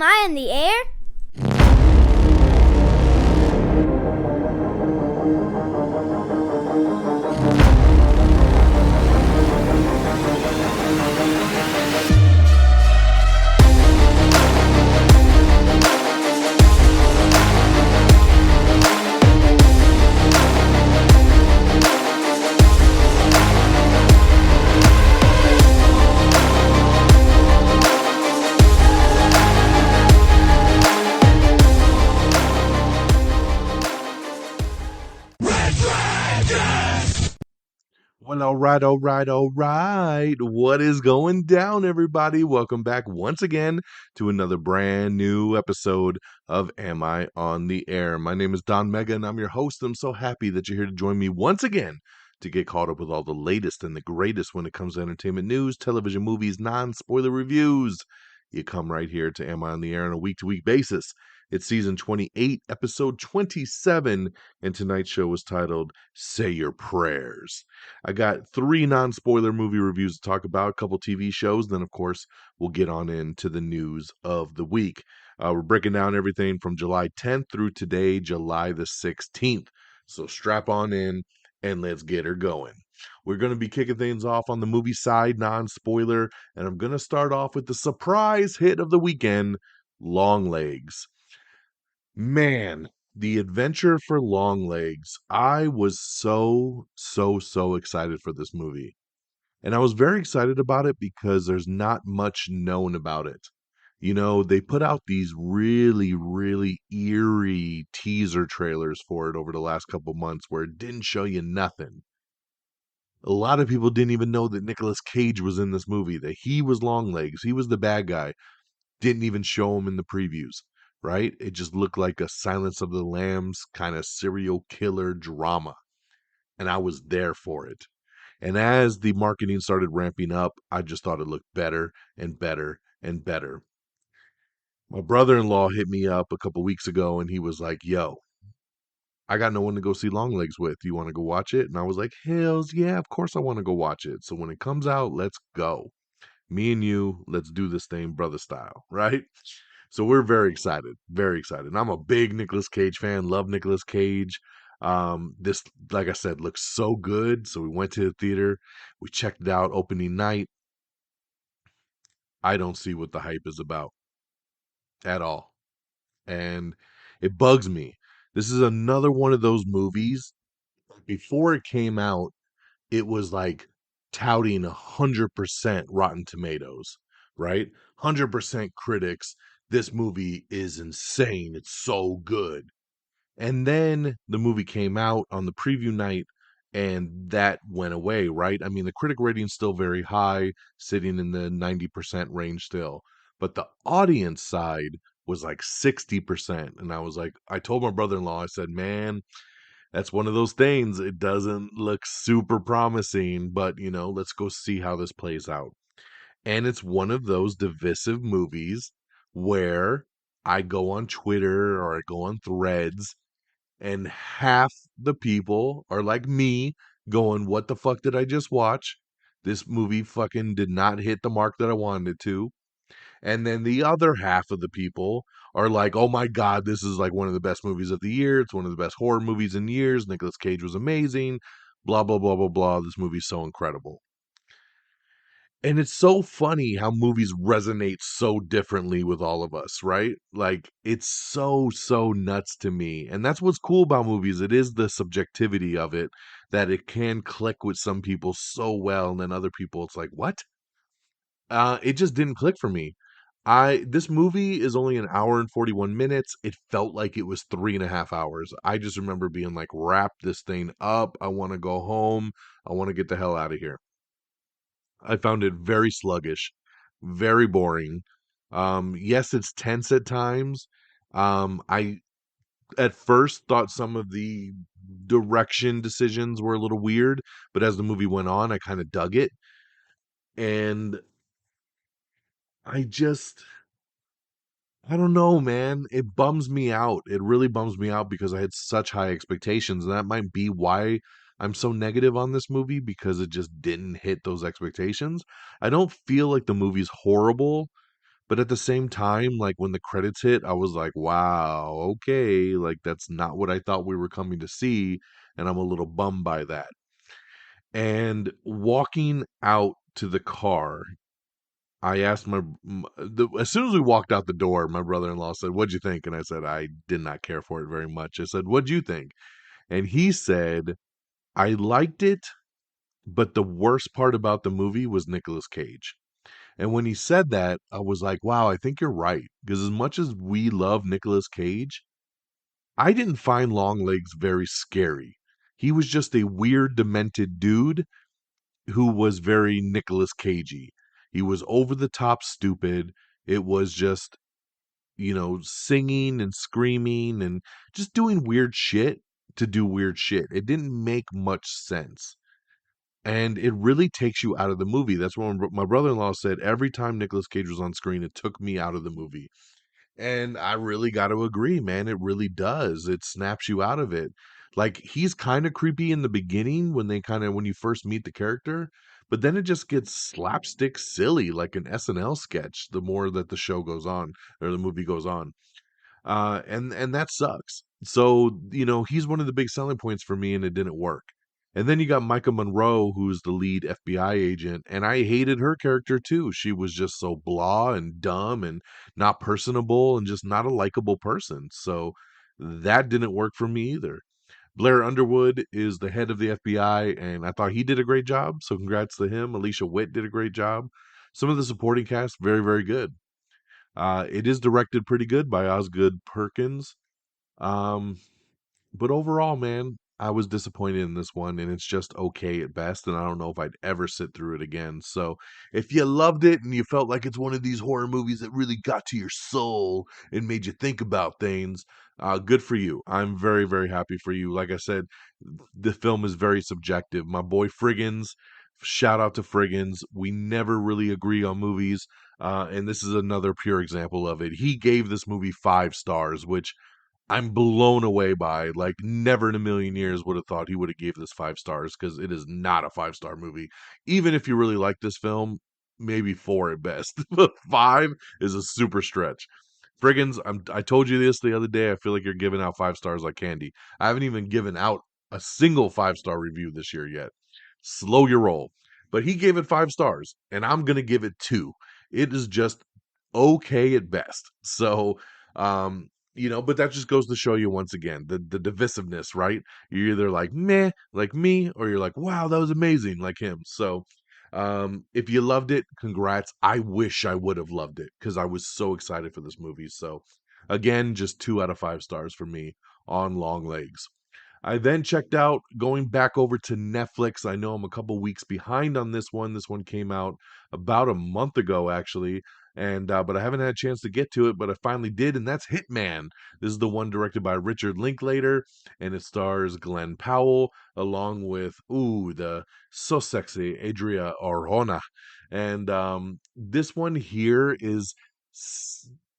Am I in the air? Well, all right. What is going down, everybody? Welcome back once again to another brand new episode of Am I on the Air? My name is DONMEGA, and I'm your host. I'm so happy that you're here to join me once again to get caught up with all the latest and the greatest when it comes to entertainment news, television, movies, non-spoiler reviews. You come right here to Am I on the Air on a week-to-week basis. It's season 28, episode 27, and tonight's show is titled Say Your Prayers. I got 3 non-spoiler movie reviews to talk about, a couple TV shows, then of course we'll get on into the news of the week. We're breaking down everything from July 10th through today, July the 16th. So strap on in and let's get her going. We're going to be kicking things off on the movie side, non-spoiler, and I'm going to start off with the surprise hit of the weekend, Longlegs. Man, the adventure for Longlegs. I was so excited for this movie. And I was very excited about it because there's not much known about it. You know, they put out these really eerie teaser trailers for it over the last couple months where it didn't show you nothing. A lot of people didn't even know that Nicolas Cage was in this movie, that he was Longlegs, he was the bad guy. Didn't even show him in the previews, right? It just looked like a Silence of the Lambs kind of serial killer drama. And I was there for it. And as the marketing started ramping up, I just thought it looked better and better and better. My brother-in-law hit me up a couple weeks ago and he was like, yo, I got no one to go see Longlegs with. You want to go watch it? And I was like, hells yeah, of course I want to go watch it. So when it comes out, let's go. Me and you, let's do this thing brother style, right? So we're very excited, very excited. And I'm a big Nicolas Cage fan, love Nicolas Cage. This, like I said, looks so good. So we went to the theater, we checked it out opening night. I don't see what the hype is about at all. And it bugs me. This is another one of those movies. Before it came out, it was like touting 100% Rotten Tomatoes, right? 100% critics. This movie is insane. It's so good. And then the movie came out on the preview night and that went away, right? I mean, the critic rating's still very high, sitting in the 90% range still. But the audience side was like 60%. And I was like, I told my brother in law, I said, man, that's one of those things. It doesn't look super promising, but let's go see how this plays out. And it's one of those divisive movies where I go on Twitter or I go on Threads and half the people are like me going, what the fuck did I just watch? This movie fucking did not hit the mark that I wanted it to. And then the other half of the people are like, oh my God, this is like one of the best movies of the year. It's one of the best horror movies in years. Nicolas Cage was amazing. Blah, blah, blah, blah, blah. This movie's so incredible. And it's so funny how movies resonate so differently with all of us, right? Like, it's so nuts to me. And that's what's cool about movies. It is the subjectivity of it that it can click with some people so well. And then other people, it's like, what? It just didn't click for me. This movie is only an hour and 41 minutes. It felt like it was 3.5 hours. I just remember being like, wrap this thing up. I want to go home. I want to get the hell out of here. I found it very sluggish, very boring. Yes, it's tense at times. I at first thought some of the direction decisions were a little weird, but as the movie went on, I kind of dug it. And I just I don't know, man. It bums me out. It really bums me out because I had such high expectations. And that might be why I'm so negative on this movie because it just didn't hit those expectations. I don't feel like the movie's horrible, But at the same time, like when the credits hit, I was like, wow, okay, like that's not what I thought we were coming to see, and I'm a little bummed by that. And walking out to the car, I asked as soon as we walked out the door, my brother-in-law said, "What'd you think?" And I said, "I did not care for it very much." I said, "What'd you think?" And he said, "I liked it, but the worst part about the movie was Nicolas Cage." And when he said that, I was like, "Wow, I think you're right." Because as much as we love Nicolas Cage, I didn't find Longlegs very scary. He was just a weird, demented dude who was very Nicolas Cagey. He was over the top stupid. It was just, singing and screaming and just doing weird shit to do weird shit. It didn't make much sense. And it really takes you out of the movie. That's what my brother-in-law said. Every time Nicolas Cage was on screen, it took me out of the movie. And I really got to agree, man. It really does. It snaps you out of it. Like he's kind of creepy in the beginning when you first meet the character, but then it just gets slapstick silly like an SNL sketch the more that the show goes on or the movie goes on. And that sucks. So, he's one of the big selling points for me and it didn't work. And then you got Micah Monroe, who's the lead FBI agent, and I hated her character too. She was just so blah and dumb and not personable and just not a likable person. So that didn't work for me either. Blair Underwood is the head of the FBI, and I thought he did a great job. So congrats to him. Alicia Witt did a great job. Some of the supporting cast, very, very good. It is directed pretty good by Osgood Perkins. Um, but overall, man, I was disappointed in this one, and it's just okay at best. And I don't know if I'd ever sit through it again. So if you loved it and you felt like it's one of these horror movies that really got to your soul and made you think about things, good for you. I'm very, very happy for you. Like I said, the film is very subjective. My boy Friggins, shout out to Friggins. We never really agree on movies. And this is another pure example of it. He gave this movie 5 stars, which I'm blown away by. Like, never in a million years would have thought he would have gave this 5 stars because it is not a 5 star movie. Even if you really like this film, maybe 4 at best. But 5 is a super stretch. Friggins, I told you this the other day. I feel like you're giving out 5 stars like candy. I haven't even given out a single 5 star review this year yet. Slow your roll. But he gave it 5 stars, and I'm gonna give it 2. It is just okay at best. So, but that just goes to show you once again the divisiveness, right? You're either like meh, like me, or you're like, wow, that was amazing, like him. So, if you loved it, congrats. I wish I would have loved it because I was so excited for this movie. So, again, just 2 out of 5 stars for me on Long Legs. I then checked out going back over to Netflix. I know I'm a couple weeks behind on this one. This one came out about a month ago, actually, and but I haven't had a chance to get to it. But I finally did, and that's Hitman. This is the one directed by Richard Linklater, and it stars Glenn Powell along with the so sexy Adria Arjona. And this one here is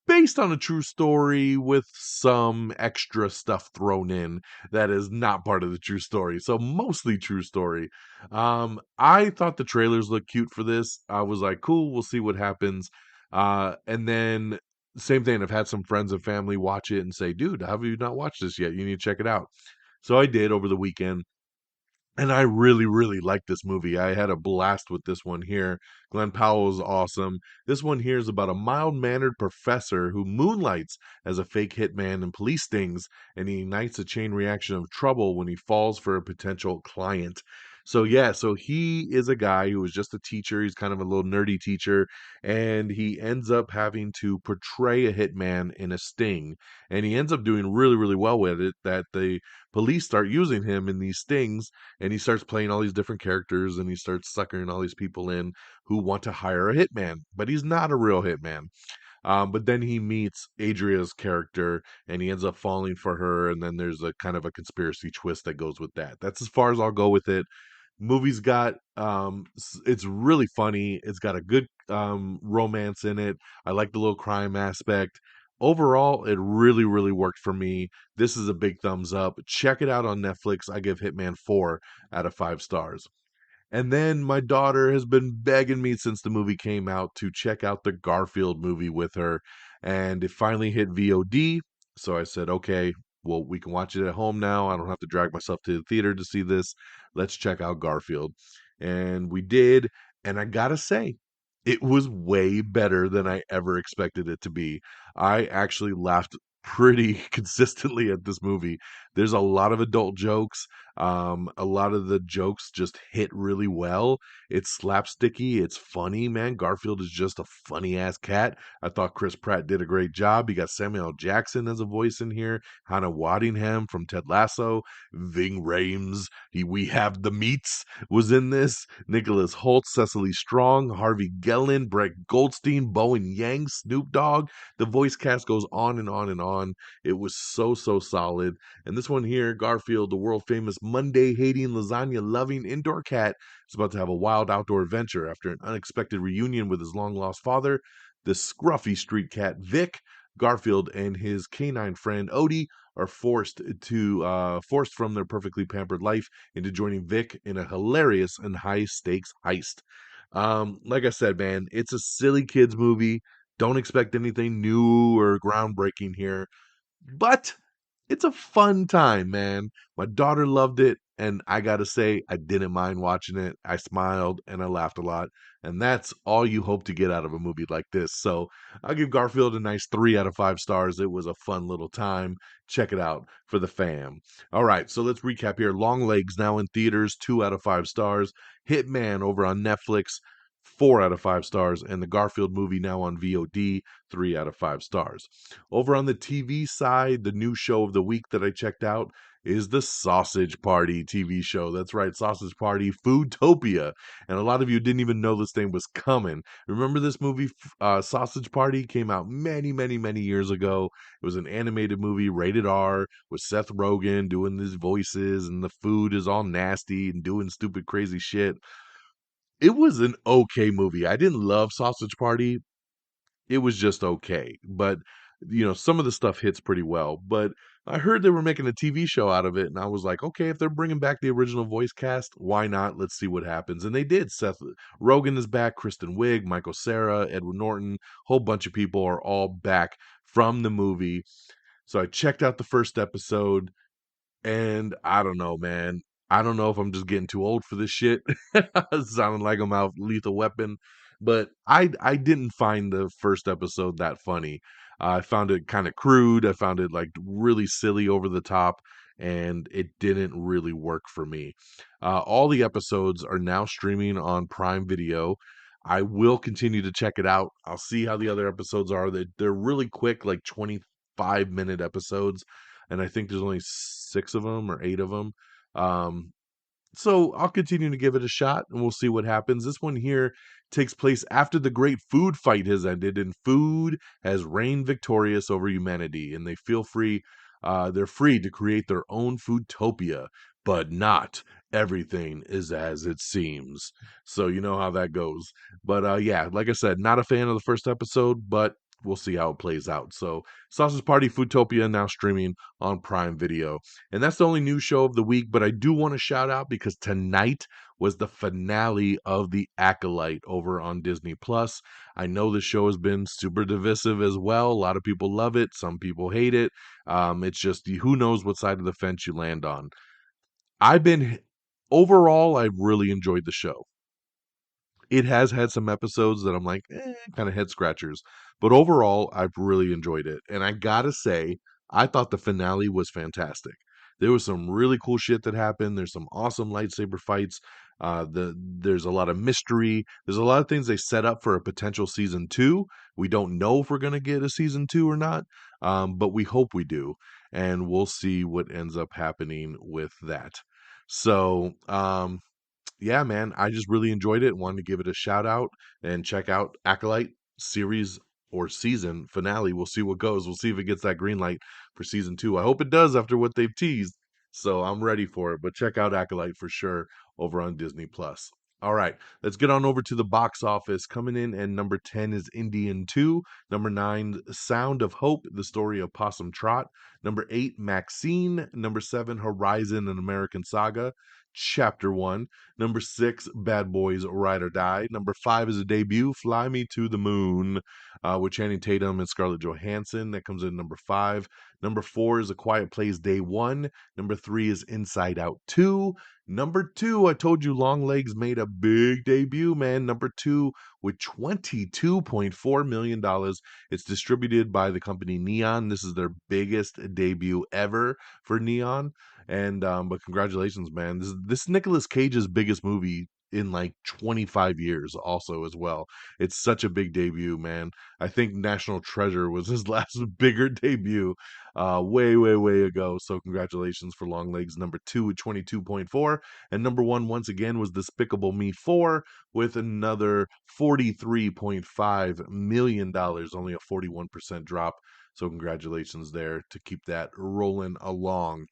based on a true story with some extra stuff thrown in that is not part of the true story. So mostly true story. I thought the trailers looked cute for this. I was like, cool, we'll see what happens. And then same thing. I've had some friends and family watch it and say, dude, how have you not watched this yet? You need to check it out. So I did over the weekend. And I really, really like this movie. I had a blast with this one here. Glenn Powell is awesome. This one here is about a mild mannered professor who moonlights as a fake hitman in police stings, and he ignites a chain reaction of trouble when he falls for a potential client. So, yeah, so he is a guy who is just a teacher. He's kind of a little nerdy teacher, and he ends up having to portray a hitman in a sting. And he ends up doing really, really well with it, that the police start using him in these stings, and he starts playing all these different characters, and he starts suckering all these people in who want to hire a hitman, but he's not a real hitman. But then he meets Adria's character and he ends up falling for her, and then there's a kind of a conspiracy twist that goes with that. That's as far as I'll go with it. Movie's got it's really funny. It's got a good romance in it. I like the little crime aspect. Overall, it really, really worked for me. This is a big thumbs up. Check it out on Netflix. I give Hitman 4 out of 5 stars. And then my daughter has been begging me since the movie came out to check out the Garfield movie with her. And it finally hit VOD. So I said, okay, well, we can watch it at home now. I don't have to drag myself to the theater to see this. Let's check out Garfield. And we did. And I gotta say, it was way better than I ever expected it to be. I actually laughed pretty consistently at this movie. There's a lot of adult jokes. A lot of the jokes just hit really well. It's slapsticky. It's funny, man. Garfield is just a funny ass cat. I thought Chris Pratt did a great job. You got Samuel L. Jackson as a voice in here. Hannah Waddingham from Ted Lasso. Ving Rhames. We have the meats was in this. Nicholas Holt, Cecily Strong, Harvey Gellin, Brett Goldstein, Bowen Yang, Snoop Dogg. The voice cast goes on and on and on. It was so solid. And this one here, Garfield, the world famous Monday hating, lasagna loving indoor cat, is about to have a wild outdoor adventure after an unexpected reunion with his long lost father. The scruffy street cat Vic, Garfield, and his canine friend Odie are forced from their perfectly pampered life into joining Vic in a hilarious and high stakes heist. Like I said, man, it's a silly kids movie. Don't expect anything new or groundbreaking here, but it's a fun time, man. My daughter loved it, and I gotta say, I didn't mind watching it. I smiled and I laughed a lot, and that's all you hope to get out of a movie like this. So I'll give Garfield a nice 3 out of 5 stars. It was a fun little time. Check it out for the fam. All right, so let's recap here. Longlegs now in theaters, 2 out of 5 stars. Hitman over on Netflix, 4 out of 5 stars, and the Garfield movie now on VOD, 3 out of 5 stars. Over on the TV side, the new show of the week that I checked out is the Sausage Party TV show. That's right, Sausage Party Foodtopia. And a lot of you didn't even know this thing was coming. Remember this movie, Sausage Party, came out many years ago. It was an animated movie, rated R, with Seth Rogen doing his voices, and the food is all nasty and doing stupid, crazy shit. It was an okay movie. I didn't love Sausage Party. It was just okay. But, some of the stuff hits pretty well. But I heard they were making a TV show out of it, and I was like, okay, if they're bringing back the original voice cast, why not? Let's see what happens. And they did. Seth Rogen is back, Kristen Wiig, Michael Cera, Edward Norton, whole bunch of people are all back from the movie. So I checked out the first episode. And I don't know, man. I don't know if I'm just getting too old for this shit. Sounding like I'm out Lethal Weapon. But I didn't find the first episode that funny. I found it kind of crude. I found it like really silly, over the top, and it didn't really work for me. All the episodes are now streaming on Prime Video. I will continue to check it out. I'll see how the other episodes are. They're really quick, like 25-minute episodes, and I think there's only 6 of them or 8 of them. So I'll continue to give it a shot, and we'll see what happens. This one here takes place after the great food fight has ended, and food has reigned victorious over humanity, and they're free to create their own foodtopia, but not everything is as it seems. So you know how that goes. But yeah, like I said, not a fan of the first episode, but we'll see how it plays out. So Sausage Party Foodtopia now streaming on Prime Video. And that's the only new show of the week, but I do want to shout out because tonight was the finale of The Acolyte over on Disney Plus. I know the show has been super divisive as well. A lot of people love it, some people hate it. It's just who knows what side of the fence you land on. I've been Overall, I've really enjoyed the show. It has had some episodes that I'm like, kind of head scratchers. But overall, I've really enjoyed it. And I gotta say, I thought the finale was fantastic. There was some really cool shit that happened. There's some awesome lightsaber fights. There's a lot of mystery. There's a lot of things they set up for a potential season 2. We don't know if we're gonna get a season 2 or not, but we hope we do, and we'll see what ends up happening with that. So, yeah, man, I just really enjoyed it. Wanted to give it a shout out and check out Acolyte series or season finale. We'll see what goes. We'll see if it gets that green light for season 2. I hope it does after what they've teased. So I'm ready for it. But check out Acolyte for sure over on Disney Plus. All right, let's get on over to the box office. Coming in at number 10 is Indian 2. Number 9, Sound of Hope, the story of Possum Trot. Number 8, Maxine. Number 7, Horizon, an American Saga. Chapter 1. Number 6, Bad Boys Ride or Die. Number 5 is a debut, Fly Me to the Moon, with Channing Tatum and Scarlett Johansson. That comes in number 5. Number 4 is A Quiet Place Day 1. Number 3 is Inside Out 2. Number 2, I told you Longlegs made a big debut, man. Number 2 with $22.4 million. It's distributed by the company Neon. This is their biggest debut ever for Neon. And but congratulations, man. This Nicolas Cage's biggest movie in like 25 years also as well. It's such a big debut, man. I think National Treasure was his last bigger debut way ago. So congratulations for Longlegs number 2 with 22.4, and number 1 once again was Despicable Me 4 with another $43.5 million, only a 41% drop. So congratulations there to keep that rolling along.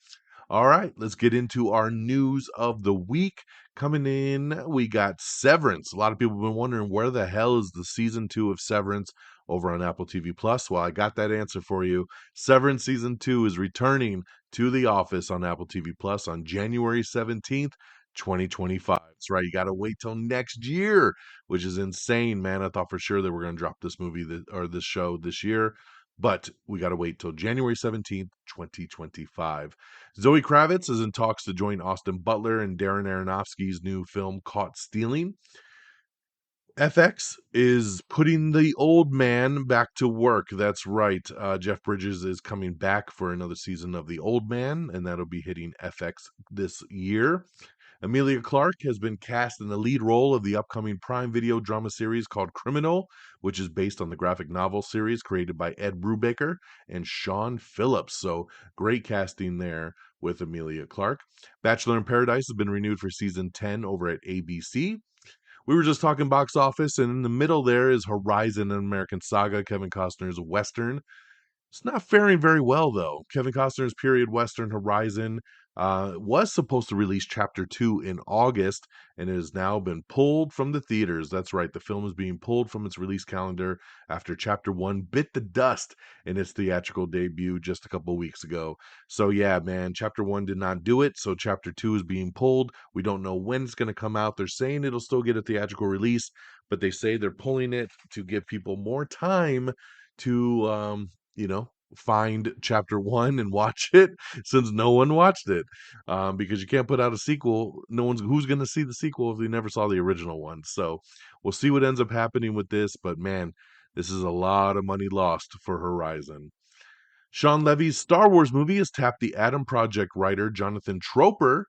All right, let's get into our news of the week. Coming in, we got Severance. A lot of people have been wondering where the hell is the season 2 of Severance over on Apple TV Plus. Well, I got that answer for you. Severance season 2 is returning to the office on Apple TV Plus on January 17th, 2025. That's right. You got to wait till next year, which is insane, man. I thought for sure that we're going to drop this movie or this show this year, but we got to wait till January 17th, 2025. Zoe Kravitz is in talks to join Austin Butler in Darren Aronofsky's new film Caught Stealing. FX is putting the old man back to work. That's right. Jeff Bridges is coming back for another season of The Old Man, and that'll be hitting FX this year. Emilia Clarke has been cast in the lead role of the upcoming Prime Video drama series called Criminal, which is based on the graphic novel series created by Ed Brubaker and Sean Phillips. So great casting there with Emilia Clarke. Bachelor in Paradise has been renewed for season 10 over at ABC. We were just talking box office, and in the middle there is Horizon, an American Saga, Kevin Costner's Western. It's not faring very well, though. Kevin Costner's period Western Horizon was supposed to release Chapter 2 in August and has now been pulled from the theaters. That's right, the film is being pulled from its release calendar after Chapter 1 bit the dust in its theatrical debut just a couple weeks ago. So, yeah, man, Chapter 1 did not do it, so Chapter 2 is being pulled. We don't know when it's going to come out. They're saying it'll still get a theatrical release, but they say they're pulling it to give people more time to find Chapter 1 and watch it, since no one watched it, because you can't put out a sequel. Who's going to see the sequel if they never saw the original one. So we'll see what ends up happening with this, but man, this is a lot of money lost for Horizon. Sean Levy's Star Wars movie has tapped the Adam Project writer Jonathan Troper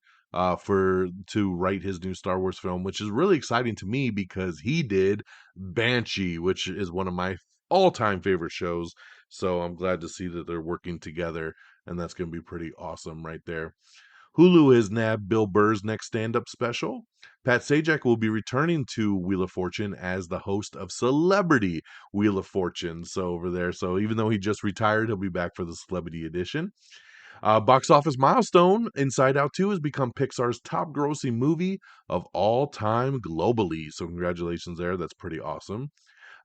for to write his new Star Wars film, which is really exciting to me because he did Banshee, which is one of my all-time favorite shows. So I'm glad to see that they're working together, and that's going to be pretty awesome right there. Hulu has nabbed Bill Burr's next stand-up special. Pat Sajak will be returning to Wheel of Fortune as the host of Celebrity Wheel of Fortune. So over there, so even though he just retired, he'll be back for the Celebrity edition. Box office milestone: Inside Out 2 has become Pixar's top-grossing movie of all time globally. So congratulations there. That's pretty awesome.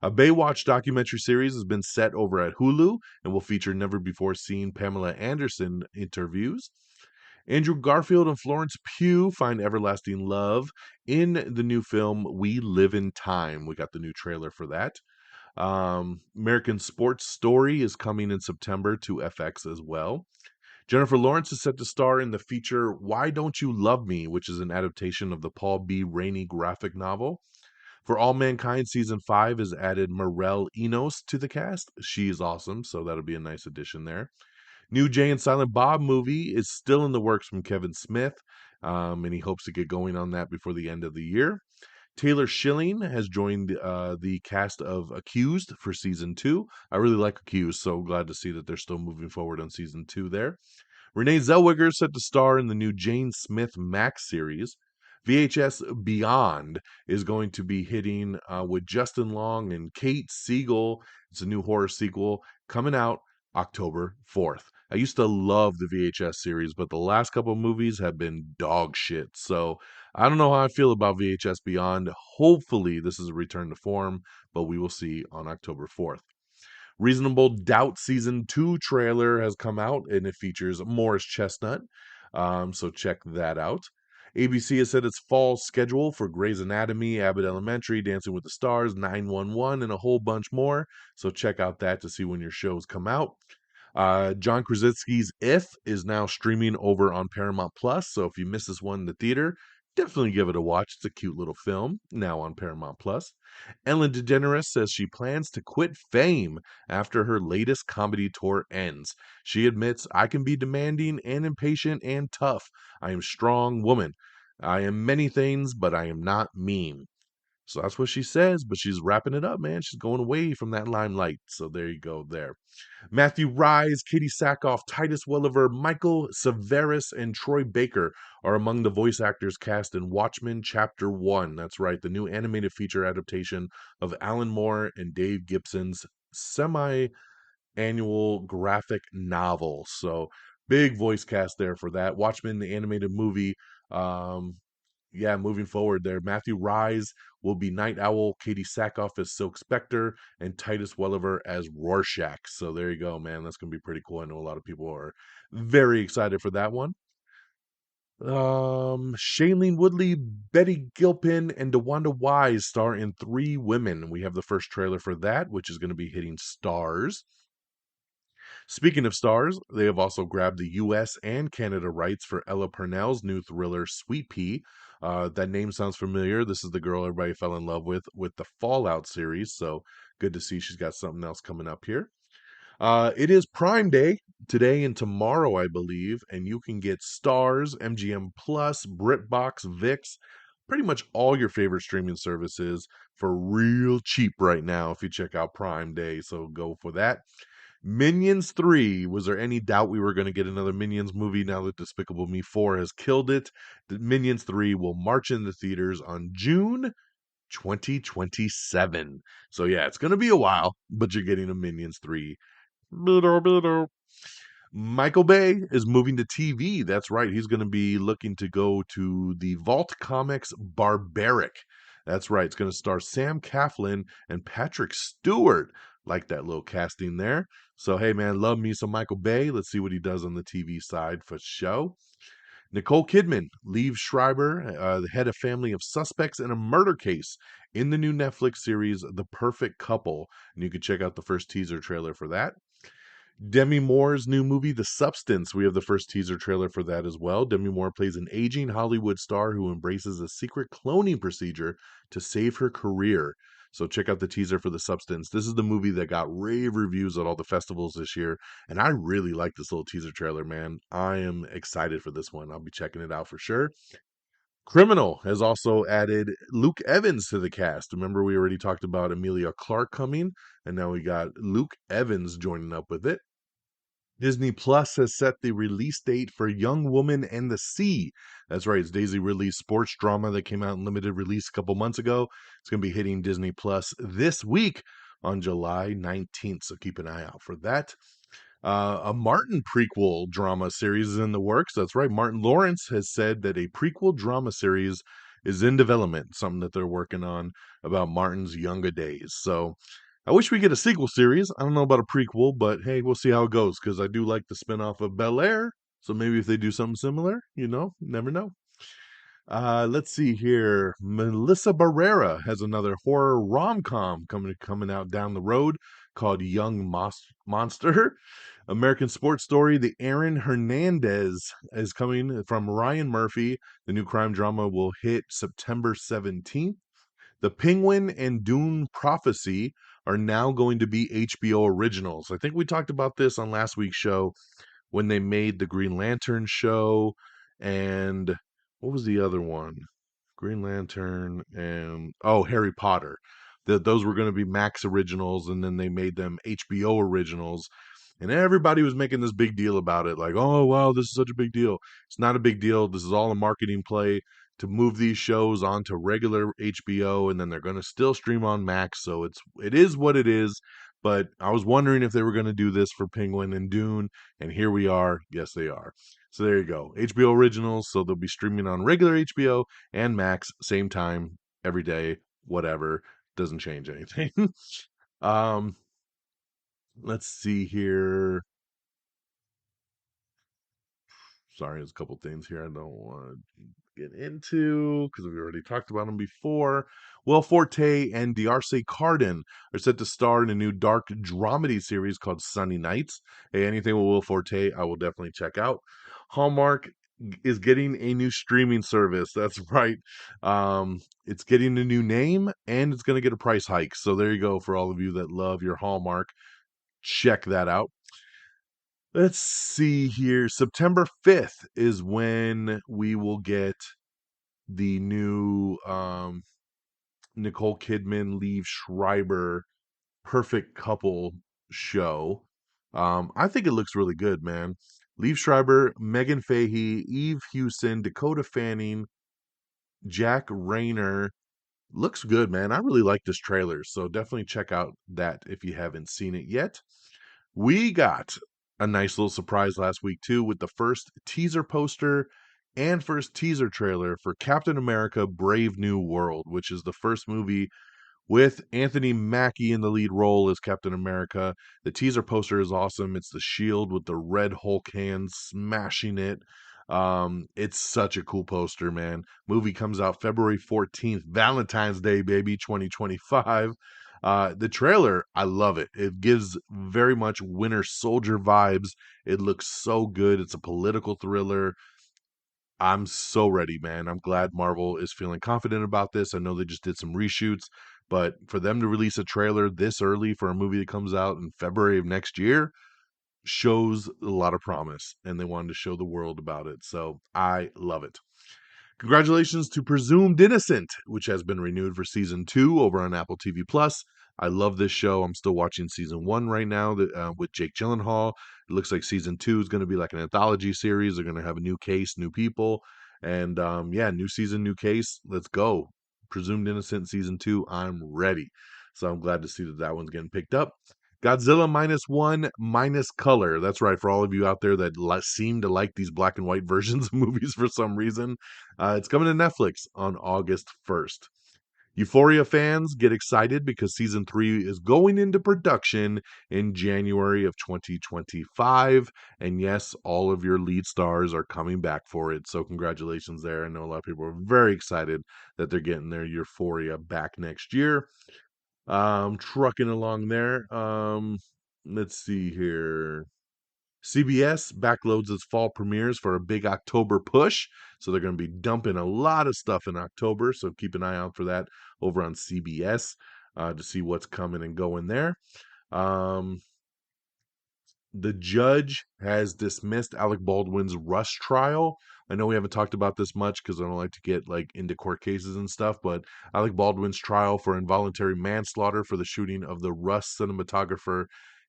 A Baywatch documentary series has been set over at Hulu and will feature never-before-seen Pamela Anderson interviews. Andrew Garfield and Florence Pugh find everlasting love in the new film We Live in Time. We got the new trailer for that. American Sports Story is coming in September to FX as well. Jennifer Lawrence is set to star in the feature Why Don't You Love Me, which is an adaptation of the Paul B. Rainey graphic novel. For All Mankind, Season 5 has added Morel Enos to the cast. She is awesome, so that'll be a nice addition there. New Jay and Silent Bob movie is still in the works from Kevin Smith, and he hopes to get going on that before the end of the year. Taylor Schilling has joined the cast of Accused for season 2. I really like Accused, so glad to see that they're still moving forward on season 2 there. Renee Zellweger is set to star in the new Jane Smith Max series. VHS Beyond is going to be hitting with Justin Long and Kate Siegel. It's a new horror sequel coming out October 4th. I used to love the VHS series, but the last couple of movies have been dog shit. So I don't know how I feel about VHS Beyond. Hopefully, this is a return to form, but we will see on October 4th. Reasonable Doubt Season 2 trailer has come out, and it features Morris Chestnut. So check that out. ABC has set its fall schedule for Grey's Anatomy, Abbott Elementary, Dancing with the Stars, 911, and a whole bunch more. So check out that to see when your shows come out. John Krasinski's If is now streaming over on Paramount Plus. So if you missed this one in the theater, definitely give it a watch. It's a cute little film now on Paramount Plus. Ellen DeGeneres says she plans to quit fame after her latest comedy tour ends. She admits, I can be demanding and impatient and tough. I am a strong woman. I am many things, but I am not mean. So that's what she says, but she's wrapping it up, man. She's going away from that limelight. So there you go there. Matthew Rhys, Katie Sackhoff, Titus Welliver, Michael Severus, and Troy Baker are among the voice actors cast in Watchmen Chapter 1. That's right, the new animated feature adaptation of Alan Moore and Dave Gibson's semi annual graphic novel. So big voice cast there for that. Watchmen, the animated movie. Um, yeah, moving forward there, Matthew Rhys will be Night Owl, Katie Sackhoff as Silk Spectre, and Titus Welliver as Rorschach. So there you go, man. That's going to be pretty cool. I know a lot of people are very excited for that one. Shailene Woodley, Betty Gilpin, and DeWanda Wise star in Three Women. We have the first trailer for that, which is going to be hitting stars. Speaking of stars, they have also grabbed the US and Canada rights for Ella Purnell's new thriller Sweet Pea. That name sounds familiar. This is the girl everybody fell in love with the Fallout series, so good to see she's got something else coming up here. It is Prime Day today and tomorrow, I believe, and you can get Stars, MGM Plus, BritBox, VIX, pretty much all your favorite streaming services for real cheap right now if you check out Prime Day. So go for that. Minions 3. Was there any doubt we were going to get another Minions movie now that Despicable Me 4 has killed it? The Minions 3 will march in the theaters on June 2027. So yeah, it's going to be a while, but you're getting a Minions 3. Michael Bay is moving to TV. That's right. He's going to be looking to go to the Vault Comics Barbaric. That's right. It's going to star Sam Claflin and Patrick Stewart. Like that little casting there. So, hey, man, love me some Michael Bay. Let's see what he does on the TV side for show. Nicole Kidman, Liev Schreiber, the head of family of suspects in a murder case in the new Netflix series, The Perfect Couple. And you can check out the first teaser trailer for that. Demi Moore's new movie, The Substance. We have the first teaser trailer for that as well. Demi Moore plays an aging Hollywood star who embraces a secret cloning procedure to save her career. So check out the teaser for The Substance. This is the movie that got rave reviews at all the festivals this year, and I really like this little teaser trailer, man. I am excited for this one. I'll be checking it out for sure. Criminal has also added Luke Evans to the cast. Remember, we already talked about Emilia Clarke coming, and now we got Luke Evans joining up with it. Disney Plus has set the release date for Young Woman and the Sea. That's right, it's Daisy Ridley's sports drama that came out in limited release a couple months ago. It's going to be hitting Disney Plus this week on July 19th, so keep an eye out for that. A Martin prequel drama series is in the works. That's right, Martin Lawrence has said that a prequel drama series is in development, something that they're working on about Martin's younger days. So I wish we get a sequel series. I don't know about a prequel, but hey, we'll see how it goes because I do like the spinoff of Bel Air. So maybe if they do something similar, never know. Let's see here. Melissa Barrera has another horror rom-com coming out down the road called Young Monster. American Sports Story, The Aaron Hernandez is coming from Ryan Murphy. The new crime drama will hit September 17th. The Penguin and Dune Prophecy are now going to be HBO originals. I think we talked about this on last week's show when they made the Green Lantern show and what was the other one? Green Lantern and Harry Potter. Those were going to be Max originals, and then they made them HBO originals. And everybody was making this big deal about it, like, oh wow, this is such a big deal. It's not a big deal. This is all a marketing play to move these shows onto regular HBO, and then they're going to still stream on Max. So it is what it is. But I was wondering if they were going to do this for Penguin and Dune, and here we are. Yes, they are. So there you go. HBO originals. So they'll be streaming on regular HBO and Max, same time, every day, whatever. Doesn't change anything. um, let's see here. Sorry, there's a couple things here I don't want. get into because we already talked about them before. Will Forte and D'Arce Carden are set to star in a new dark dramedy series called Sunny Nights. Hey, anything with Will Forte, I will definitely check out. Hallmark is getting a new streaming service. That's right. It's getting a new name and it's going to get a price hike. So there you go for all of you that love your Hallmark. Check that out. Let's see here. September 5th is when we will get the new Nicole Kidman, Liev Schreiber perfect couple show. I think it looks really good, man. Liev Schreiber, Megan Fahey, Eve Hewson, Dakota Fanning, Jack Rayner. Looks good, man. I really like this trailer, so definitely check out that if you haven't seen it yet. We got a nice little surprise last week, too, with the first teaser poster and first teaser trailer for Captain America Brave New World, which is the first movie with Anthony Mackie in the lead role as Captain America. The teaser poster is awesome. It's the shield with the red Hulk hands smashing it. It's such a cool poster, man. Movie comes out February 14th, Valentine's Day, baby, 2025. The trailer, I love it. It gives very much Winter Soldier vibes. It looks so good. It's a political thriller. I'm so ready, man. I'm glad Marvel is feeling confident about this. I know they just did some reshoots, but for them to release a trailer this early for a movie that comes out in February of next year shows a lot of promise, and they wanted to show the world about it. So I love it. Congratulations to Presumed Innocent, which has been renewed for season 2 over on Apple TV Plus. I love this show. I'm still watching season 1 right now with Jake Gyllenhaal. It looks like season 2 is going to be like an anthology series. They're going to have a new case, new people, and yeah, new season, new case. Let's go. Presumed Innocent season 2. I'm ready. So I'm glad to see that that one's getting picked up. Godzilla minus one minus color. That's right. For all of you out there that seem to like these black and white versions of movies for some reason, it's coming to Netflix on August 1st. Euphoria fans get excited because season 3 is going into production in January of 2025. And yes, all of your lead stars are coming back for it. So congratulations there. I know a lot of people are very excited that they're getting their Euphoria back next year. Trucking along there. Let's see here. CBS backloads its fall premieres for a big October push. So they're going to be dumping a lot of stuff in October. So keep an eye out for that over on CBS to see what's coming and going there. Um, the judge has dismissed Alec Baldwin's Rush trial. I know we haven't talked about this much because I don't like to get like into court cases and stuff, but Alec Baldwin's trial for involuntary manslaughter for the shooting of the Rush cinematographer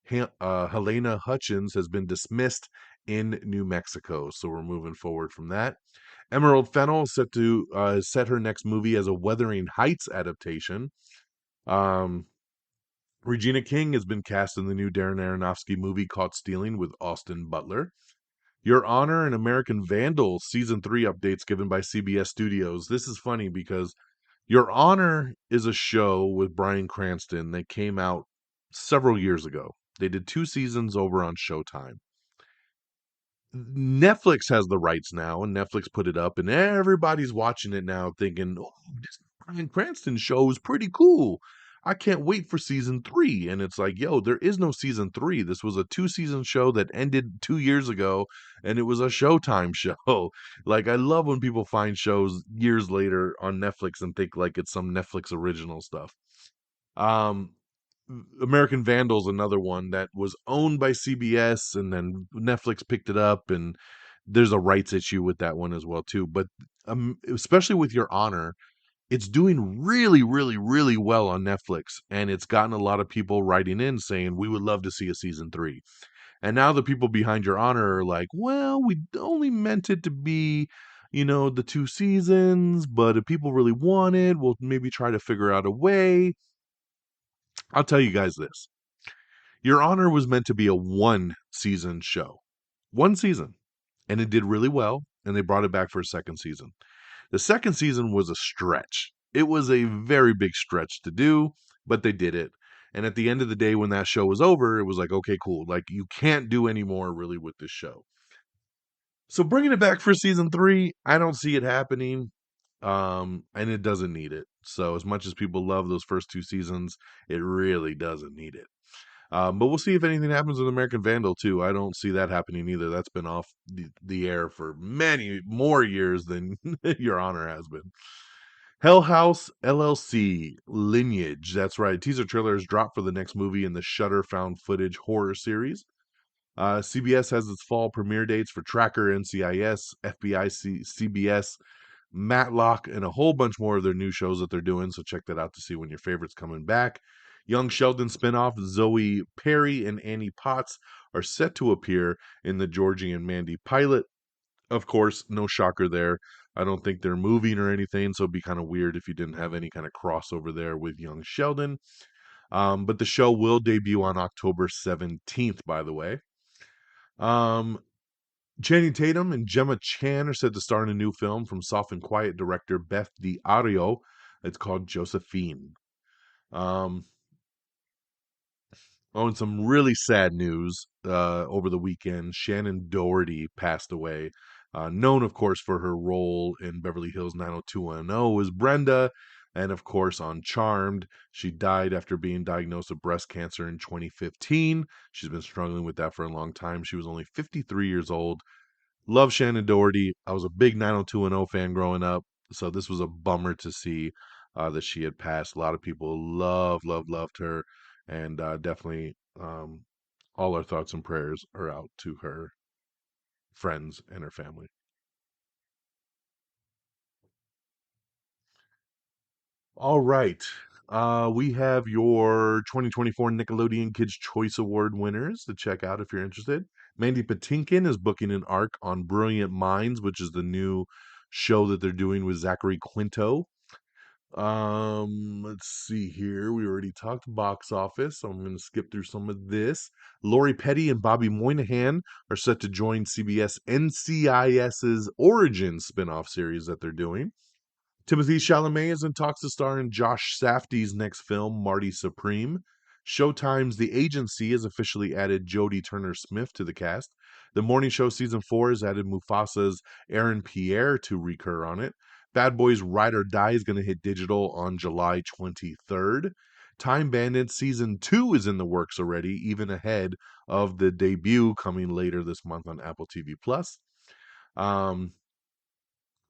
Helena Hutchins has been dismissed in New Mexico. So we're moving forward from that. Emerald Fennell is set to set her next movie as a Wuthering Heights adaptation. Um, Regina King has been cast in the new Darren Aronofsky movie Caught Stealing with Austin Butler. Your Honor and American Vandal season 3 updates given by CBS Studios. This is funny because Your Honor is a show with Bryan Cranston that came out several years ago. They did 2 seasons over on Showtime. Netflix has the rights now, and Netflix put it up, and everybody's watching it now thinking, oh, this Bryan Cranston show is pretty cool. I can't wait for season 3. And it's like, yo, there is no season 3. This was a 2-season show that ended 2 years ago, and it was a Showtime show. Like, I love when people find shows years later on Netflix and think like it's some Netflix original stuff. Um, American Vandal's another one that was owned by CBS and then Netflix picked it up, and there's a rights issue with that one as well too. But especially with Your Honor, it's doing really, really, really well on Netflix, and it's gotten a lot of people writing in saying we would love to see a season 3. And now the people behind Your Honor are like, well, we only meant it to be, the 2 seasons, but if people really want it, we'll maybe try to figure out a way. I'll tell you guys this. Your Honor was meant to be a 1-season show. 1 season. And it did really well, and they brought it back for a 2nd season. The 2nd season was a stretch. It was a very big stretch to do, but they did it. And at the end of the day, when that show was over, it was like, okay, cool. Like, you can't do any more really with this show. So bringing it back for season 3, I don't see it happening. And it doesn't need it. So as much as people love those first 2 seasons, it really doesn't need it. But we'll see if anything happens with American Vandal too. I don't see that happening either. That's been off the air for many more years than Your Honor has been. Hell House LLC Lineage. That's right. Teaser trailer is dropped for the next movie in the Shudder found footage horror series. CBS has its fall premiere dates for Tracker, NCIS, FBI, CBS, Matlock, and a whole bunch more of their new shows that they're doing. So check that out to see when your favorite's coming back. Young Sheldon spinoff Zoe Perry and Annie Potts are set to appear in the Georgie and Mandy pilot. Of course, no shocker there. I don't think they're moving or anything, so it'd be kind of weird if you didn't have any kind of crossover there with Young Sheldon. But the show will debut on October 17th, by the way. Um, Channing Tatum and Gemma Chan are set to star in a new film from Soft and Quiet director Beth D'Ario. It's called Josephine. Um, and some really sad news over the weekend. Shannon Doherty passed away. Known, of course, for her role in Beverly Hills 90210 as Brenda, and of course on Charmed. She died after being diagnosed with breast cancer in 2015. She's been struggling with that for a long time. She was only 53 years old. Love Shannon Doherty. I was a big 90210 fan growing up, so this was a bummer to see that she had passed. A lot of people loved her, and definitely all our thoughts and prayers are out to her friends and her family. All right. We have your 2024 Nickelodeon Kids Choice Award winners to check out if you're interested. Mandy Patinkin is booking an arc on Brilliant Minds, which is the new show that they're doing with Zachary Quinto. Let's see here. We already talked box office, so I'm going to skip through some of this. Lori Petty and Bobby Moynihan are set to join CBS NCIS's Origins spinoff series that they're doing. Timothy Chalamet is in talks to star in Josh Safdie's next film, Marty Supreme. Showtime's The Agency has officially added Jodie Turner-Smith to the cast. The Morning Show Season 4 has added Mufasa's Aaron Pierre to recur on it. Bad Boys Ride or Die is going to hit digital on July 23rd. Time Bandits Season 2 is in the works already, even ahead of the debut coming later this month on Apple TV+. Um,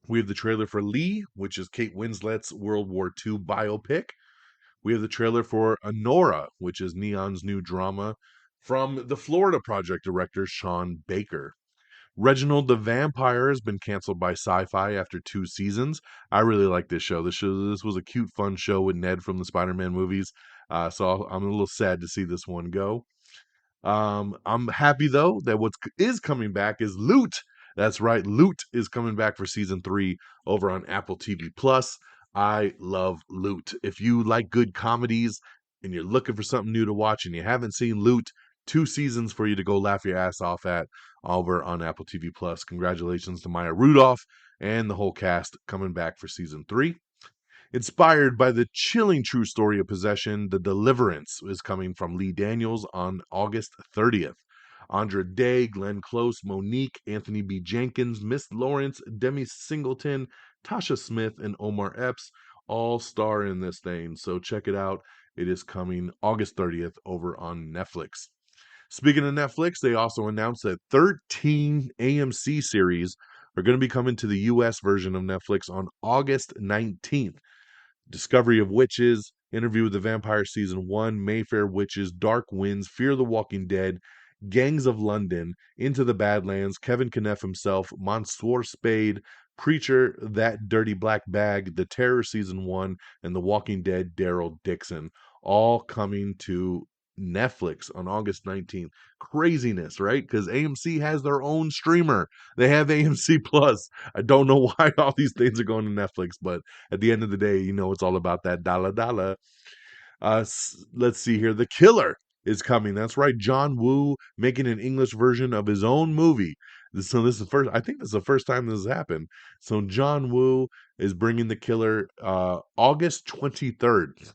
we have the trailer for Lee, which is Kate Winslet's World War II biopic. We have the trailer for Honora, which is Neon's new drama from the Florida Project director Sean Baker. Reginald the Vampire has been canceled by Sci-Fi after 2 seasons. I really like this show. This was a cute, fun show with Ned from the Spider-Man movies. So I'm a little sad to see this one go. I'm happy though that what is coming back is Loot. That's right, Loot is coming back for season 3 over on Apple TV Plus. I love Loot. If you like good comedies and you're looking for something new to watch and you haven't seen Loot, 2 seasons for you to go laugh your ass off at over on Apple TV Plus. Congratulations to Maya Rudolph and the whole cast coming back for season 3. Inspired by the chilling true story of possession, The Deliverance is coming from Lee Daniels on August 30th. Andra Day, Glenn Close, Monique, Anthony B. Jenkins, Miss Lawrence, Demi Singleton, Tasha Smith, and Omar Epps all star in this thing. So check it out. It is coming August 30th over on Netflix. Speaking of Netflix, they also announced that 13 AMC series are going to be coming to the US version of Netflix on August 19th. Discovery of Witches, Interview with the Vampire Season 1, Mayfair Witches, Dark Winds, Fear the Walking Dead, Gangs of London, Into the Badlands, Kevin Kneff himself, Monsieur Spade, Preacher, That Dirty Black Bag, The Terror Season 1, and The Walking Dead, Daryl Dixon, all coming to Netflix on August 19th. Craziness, right? Because AMC has their own streamer. They have AMC Plus. I don't know why all these things are going to Netflix, but at the end of the day, you know, it's all about that dollar dollar. Let's see here. The Killer is coming. That's right. John Woo making an English version of his own movie. So this is the first. I think this is the first time this has happened. So John Woo is bringing The Killer August 23rd.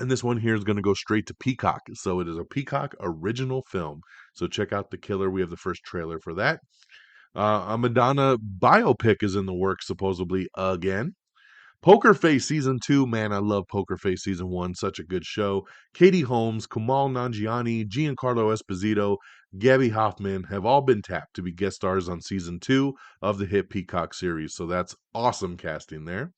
And this one here is going to go straight to Peacock. So it is a Peacock original film. So check out The Killer. We have the first trailer for that. A Madonna biopic is in the works, supposedly again. Poker Face season 2, man, I love Poker Face season 1, such a good show. Katie Holmes, Kumail Nanjiani, Giancarlo Esposito, Gabby Hoffman have all been tapped to be guest stars on season 2 of the hit Peacock series, so that's awesome casting there.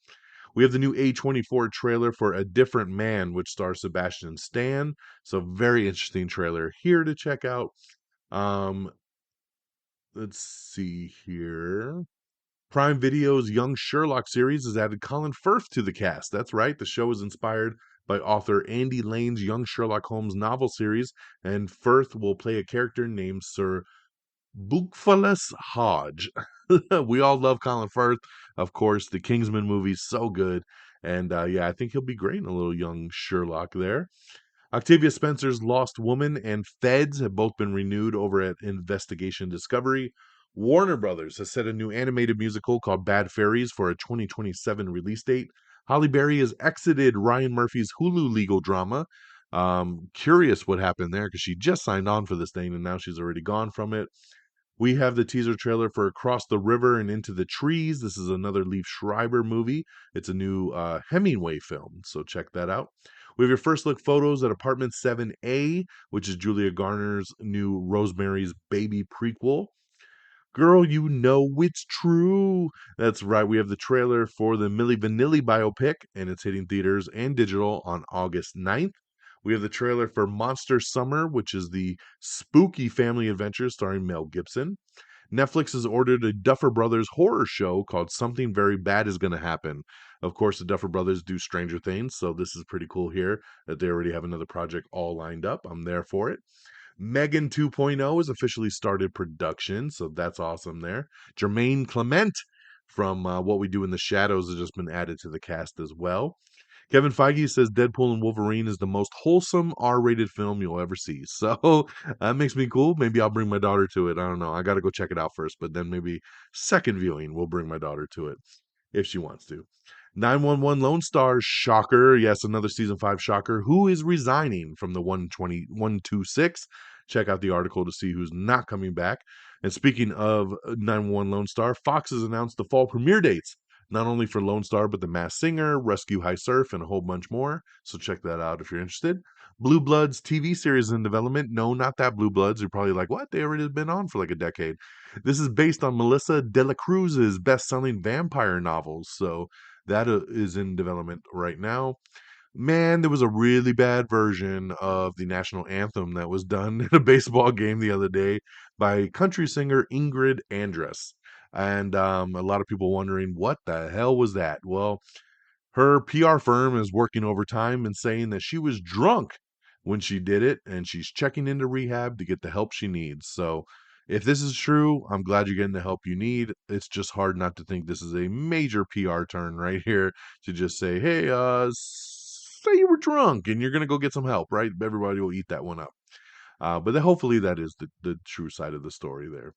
We have the new A24 trailer for A Different Man, which stars Sebastian Stan, so very interesting trailer here to check out. Um, let's see here. Prime Video's Young Sherlock series has added Colin Firth to the cast. That's right, the show is inspired by author Andy Lane's Young Sherlock Holmes novel series, and Firth will play a character named Sir Bookfulus Hodge. We all love Colin Firth. Of course, the Kingsman movie's so good. And yeah, I think he'll be great in a little young Sherlock there. Octavia Spencer's Lost Woman and Feds have both been renewed over at Investigation Discovery. Warner Brothers has set a new animated musical called Bad Fairies for a 2027 release date. Holly Berry has exited Ryan Murphy's Hulu legal drama. Curious what happened there because she just signed on for this thing and now she's already gone from it. We have the teaser trailer for Across the River and Into the Trees. This is another Leaf Schreiber movie. It's a new Hemingway film, so check that out. We have your first look photos at Apartment 7A, which is Julia Garner's new Rosemary's Baby prequel. Girl, you know it's true. That's right. We have the trailer for the Milli Vanilli biopic, and it's hitting theaters and digital on August 9th. We have the trailer for Monster Summer, which is the spooky family adventure starring Mel Gibson. Netflix has ordered a Duffer Brothers horror show called Something Very Bad Is Gonna Happen. Of course, the Duffer Brothers do Stranger Things, so this is pretty cool here that they already have another project all lined up. I'm there for it. Megan 2.0 has officially started production, so that's awesome there. Jermaine Clement from What We Do in the Shadows has just been added to the cast as well. Kevin Feige says Deadpool and Wolverine is the most wholesome R-rated film you'll ever see. So that makes me cool. Maybe I'll bring my daughter to it. I don't know. I got to go check it out first, but then maybe second viewing, we'll bring my daughter to it if she wants to. 911 Lone Star shocker. Yes, another season 5 shocker. Who is resigning from the 126? Check out the article to see who's not coming back. And speaking of 911 Lone Star, Fox has announced the fall premiere dates, not only for Lone Star, but The Masked Singer, Rescue High Surf, and a whole bunch more. So check that out if you're interested. Blue Bloods TV series in development. No, not that Blue Bloods. You're probably like, what? They already been on for like a decade. This is based on Melissa De La Cruz's best-selling vampire novels. So that is in development right now. Man, there was a really bad version of the national anthem that was done in a baseball game the other day by country singer Ingrid Andress. And a lot of people wondering, what the hell was that? Well, her PR firm is working overtime and saying that she was drunk when she did it, and she's checking into rehab to get the help she needs. So, if this is true, I'm glad you're getting the help you need. It's just hard not to think this is a major PR turn right here to just say, hey, say you were drunk and you're going to go get some help, right? Everybody will eat that one up. But hopefully that is the true side of the story there.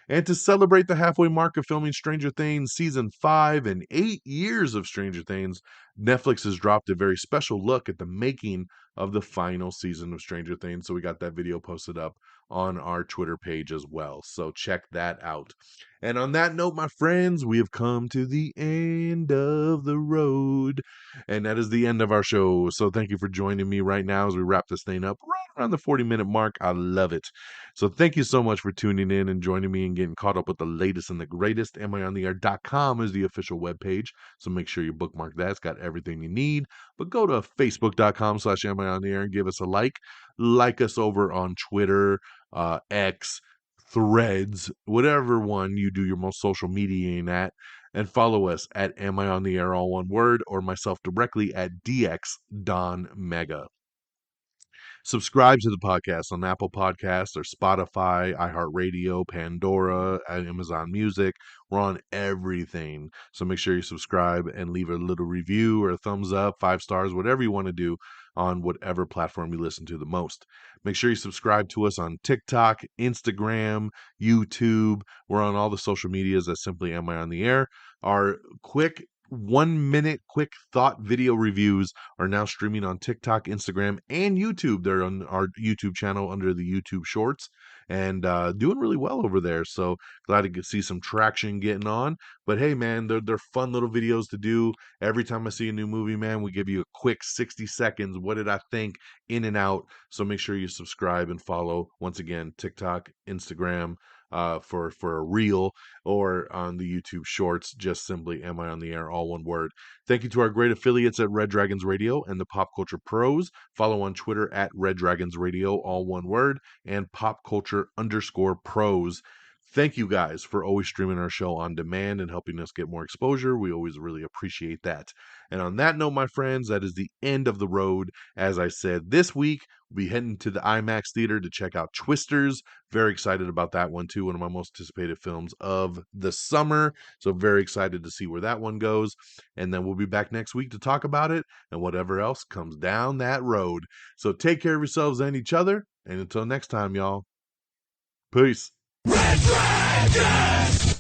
And to celebrate the halfway mark of filming Stranger Things season 5 and 8 years of Stranger Things, Netflix has dropped a very special look at the making of the final season of Stranger Things. So we got that video posted up on our Twitter page as well. So check that out. And on that note, my friends, we have come to the end of the road. And that is the end of our show. So thank you for joining me right now as we wrap this thing up right around the 40-minute mark. I love it. So thank you so much for tuning in and joining me and getting caught up with the latest and the greatest. AmIOnTheAir.com is the official webpage. So make sure you bookmark that. It's got everything you need. But go to Facebook.com/AmIOnTheAir and give us a like. Like us over on Twitter, X, Threads, whatever one you do your most social mediaing at. And follow us at Am I on the Air, all one word, or myself directly at DX Don Mega. Subscribe to the podcast on Apple Podcasts or Spotify, iHeartRadio, Pandora, Amazon Music. We're on everything. So make sure you subscribe and leave a little review or a thumbs up, 5 stars, whatever you want to do on whatever platform you listen to the most. Make sure you subscribe to us on TikTok, Instagram, YouTube. We're on all the social medias as simply Am I on the Air. Our quick 1-minute quick thought video reviews are now streaming on TikTok, Instagram, and YouTube. They're on our YouTube channel under the YouTube Shorts, and doing really well over there. So glad to see some traction getting on. But hey, man, they're fun little videos to do. Every time I see a new movie, man, we give you a quick 60 seconds. What did I think? In and out. So make sure you subscribe and follow. Once again, TikTok, Instagram, for a reel, or on the YouTube Shorts, just simply "Am I on the Air?" all one word. Thank you to our great affiliates at Red Dragons Radio and the Pop Culture Pros. Follow on Twitter at Red Dragons Radio, all one word, and Pop Culture _ Pros. Thank you guys for always streaming our show on demand and helping us get more exposure. We always really appreciate that. And on that note, my friends, that is the end of the road. As I said, this week we'll be heading to the IMAX theater to check out Twisters. Very excited about that one too. One of my most anticipated films of the summer. So very excited to see where that one goes. And then we'll be back next week to talk about it and whatever else comes down that road. So take care of yourselves and each other. And until next time, y'all. Peace. Red Dragons!